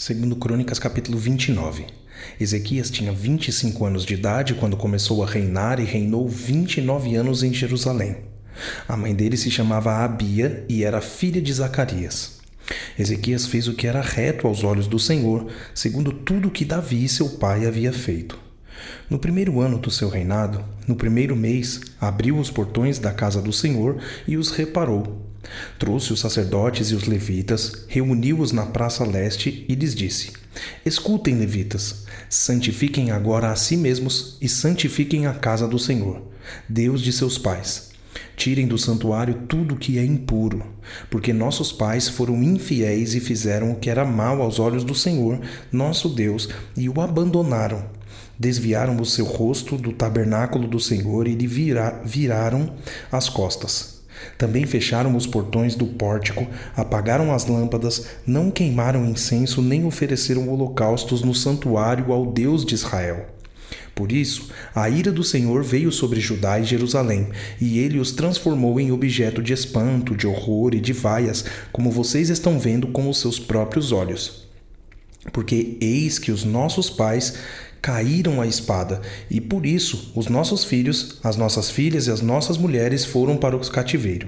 Segundo Crônicas, capítulo 29. Ezequias tinha 25 anos de idade quando começou a reinar e reinou 29 anos em Jerusalém. A mãe dele se chamava Abia e era filha de Zacarias. Ezequias fez o que era reto aos olhos do Senhor, segundo tudo que Davi, seu pai, havia feito. No primeiro ano do seu reinado, no primeiro mês, abriu os portões da casa do Senhor e os reparou. Trouxe os sacerdotes e os levitas, reuniu-os na praça leste e lhes disse: Escutem, levitas, santifiquem agora a si mesmos e santifiquem a casa do Senhor, Deus de seus pais. Tirem do santuário tudo o que é impuro, porque nossos pais foram infiéis e fizeram o que era mal aos olhos do Senhor, nosso Deus, e o abandonaram. Desviaram o seu rosto do tabernáculo do Senhor e lhe viraram as costas. Também fecharam os portões do pórtico, apagaram as lâmpadas, não queimaram incenso nem ofereceram holocaustos no santuário ao Deus de Israel. Por isso, a ira do Senhor veio sobre Judá e Jerusalém, e ele os transformou em objeto de espanto, de horror e de vaias, como vocês estão vendo com os seus próprios olhos. Porque eis que os nossos pais caíram à espada, e por isso os nossos filhos, as nossas filhas e as nossas mulheres foram para o cativeiro.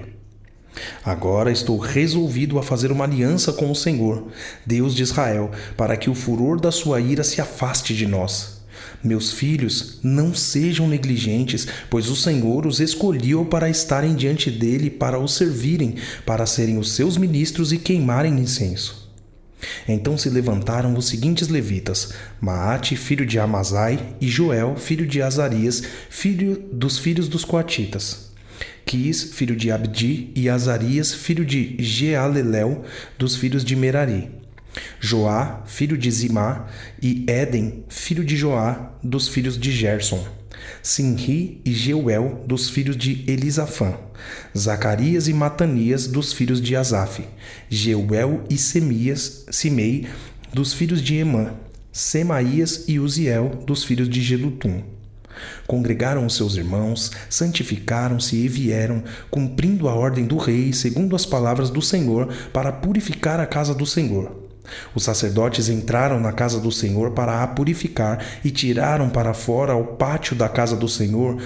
Agora estou resolvido a fazer uma aliança com o Senhor, Deus de Israel, para que o furor da sua ira se afaste de nós. Meus filhos, não sejam negligentes, pois o Senhor os escolheu para estarem diante dele, para o servirem, para serem os seus ministros e queimarem incenso. Então se levantaram os seguintes levitas: Maate, filho de Amazai, e Joel, filho de Azarias, filho dos filhos dos coatitas. Quis, filho de Abdi, e Azarias, filho de Jealelel, dos filhos de Merari. Joá, filho de Zimá, e Éden, filho de Joá, dos filhos de Gerson. Sinri e Jeuel, dos filhos de Elisafã. Zacarias e Matanias, dos filhos de Asaf. Jeuel e Simei, dos filhos de Emã. Semaías e Uziel, dos filhos de Jedutum. Congregaram os seus irmãos, santificaram-se e vieram, cumprindo a ordem do rei, segundo as palavras do Senhor, para purificar a casa do Senhor. Os sacerdotes entraram na casa do Senhor para a purificar e tiraram para fora ao pátio da casa do Senhor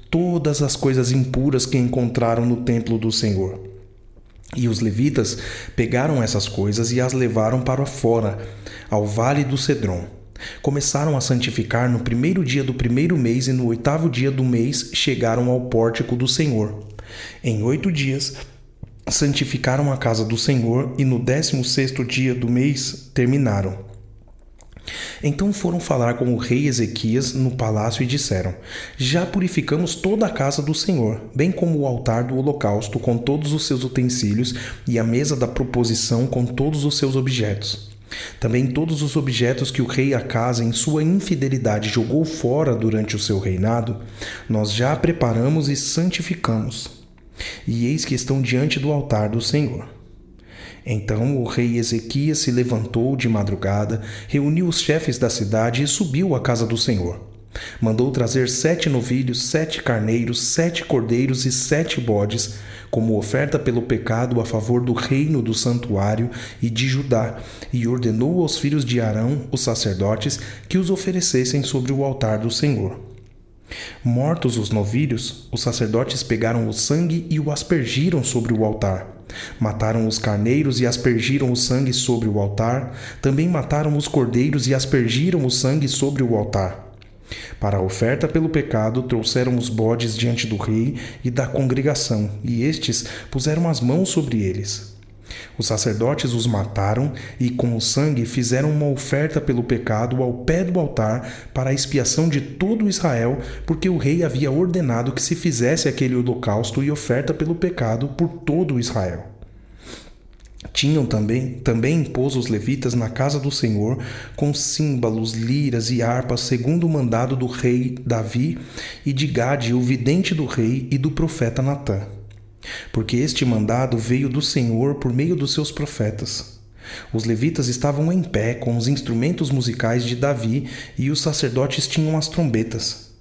todas as coisas impuras que encontraram no templo do Senhor. E os levitas pegaram essas coisas e as levaram para fora, ao vale do Cedron. Começaram a santificar no primeiro dia do primeiro mês e no 8º dia do mês chegaram ao pórtico do Senhor. Em 8 dias santificaram a casa do Senhor e no 16º dia do mês terminaram. Então foram falar com o rei Ezequias no palácio e disseram: Já purificamos toda a casa do Senhor, bem como o altar do holocausto com todos os seus utensílios e a mesa da proposição com todos os seus objetos. Também todos os objetos que o rei Acasa em sua infidelidade jogou fora durante o seu reinado, nós já preparamos e santificamos. E eis que estão diante do altar do Senhor. Então o rei Ezequias se levantou de madrugada, reuniu os chefes da cidade e subiu à casa do Senhor. Mandou trazer 7 novilhos, 7 carneiros, 7 cordeiros e 7 bodes, como oferta pelo pecado a favor do reino do santuário e de Judá, e ordenou aos filhos de Arão, os sacerdotes, que os oferecessem sobre o altar do Senhor. Mortos os novilhos, os sacerdotes pegaram o sangue e o aspergiram sobre o altar. Mataram os carneiros e aspergiram o sangue sobre o altar. Também mataram os cordeiros e aspergiram o sangue sobre o altar. Para a oferta pelo pecado, trouxeram os bodes diante do rei e da congregação, e estes puseram as mãos sobre eles. Os sacerdotes os mataram e, com o sangue, fizeram uma oferta pelo pecado ao pé do altar para a expiação de todo Israel, porque o rei havia ordenado que se fizesse aquele holocausto e oferta pelo pecado por todo Israel. Tinham também pôs os levitas na casa do Senhor com símbolos, liras e harpas, segundo o mandado do rei Davi e de Gade, o vidente do rei, e do profeta Natã. Porque este mandado veio do Senhor por meio dos seus profetas. Os levitas estavam em pé com os instrumentos musicais de Davi e os sacerdotes tinham as trombetas.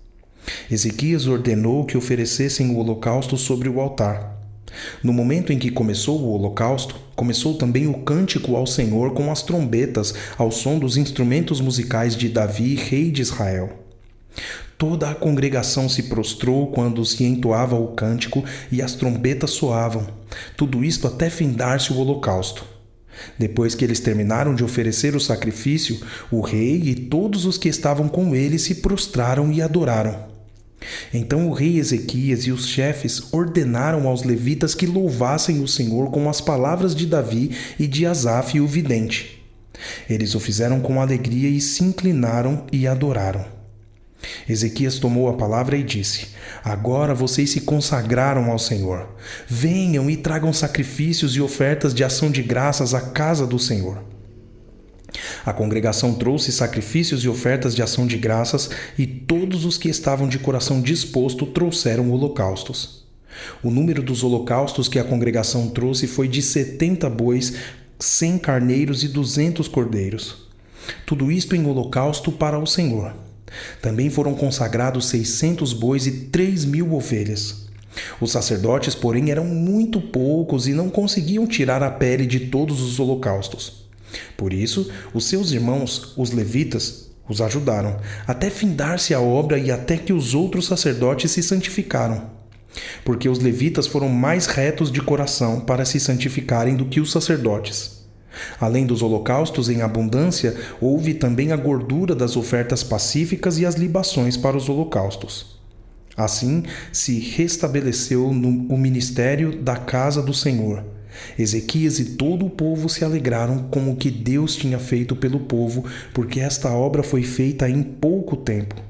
Ezequias ordenou que oferecessem o holocausto sobre o altar. No momento em que começou o holocausto, começou também o cântico ao Senhor com as trombetas, ao som dos instrumentos musicais de Davi, rei de Israel. Toda a congregação se prostrou quando se entoava o cântico e as trombetas soavam, tudo isto até findar-se o holocausto. Depois que eles terminaram de oferecer o sacrifício, o rei e todos os que estavam com ele se prostraram e adoraram. Então o rei Ezequias e os chefes ordenaram aos levitas que louvassem o Senhor com as palavras de Davi e de Asaf o vidente. Eles o fizeram com alegria e se inclinaram e adoraram. Ezequias tomou a palavra e disse: Agora vocês se consagraram ao Senhor. Venham e tragam sacrifícios e ofertas de ação de graças à casa do Senhor. A congregação trouxe sacrifícios e ofertas de ação de graças, e todos os que estavam de coração disposto trouxeram holocaustos. O número dos holocaustos que a congregação trouxe foi de 70 bois, 100 carneiros e 200 cordeiros. Tudo isto em holocausto para o Senhor. Também foram consagrados 600 bois e 3.000 ovelhas. Os sacerdotes, porém, eram muito poucos e não conseguiam tirar a pele de todos os holocaustos. Por isso, os seus irmãos, os levitas, os ajudaram, até findar-se a obra e até que os outros sacerdotes se santificaram. Porque os levitas foram mais retos de coração para se santificarem do que os sacerdotes. Além dos holocaustos em abundância, houve também a gordura das ofertas pacíficas e as libações para os holocaustos. Assim se restabeleceu o ministério da casa do Senhor. Ezequias e todo o povo se alegraram com o que Deus tinha feito pelo povo, porque esta obra foi feita em pouco tempo.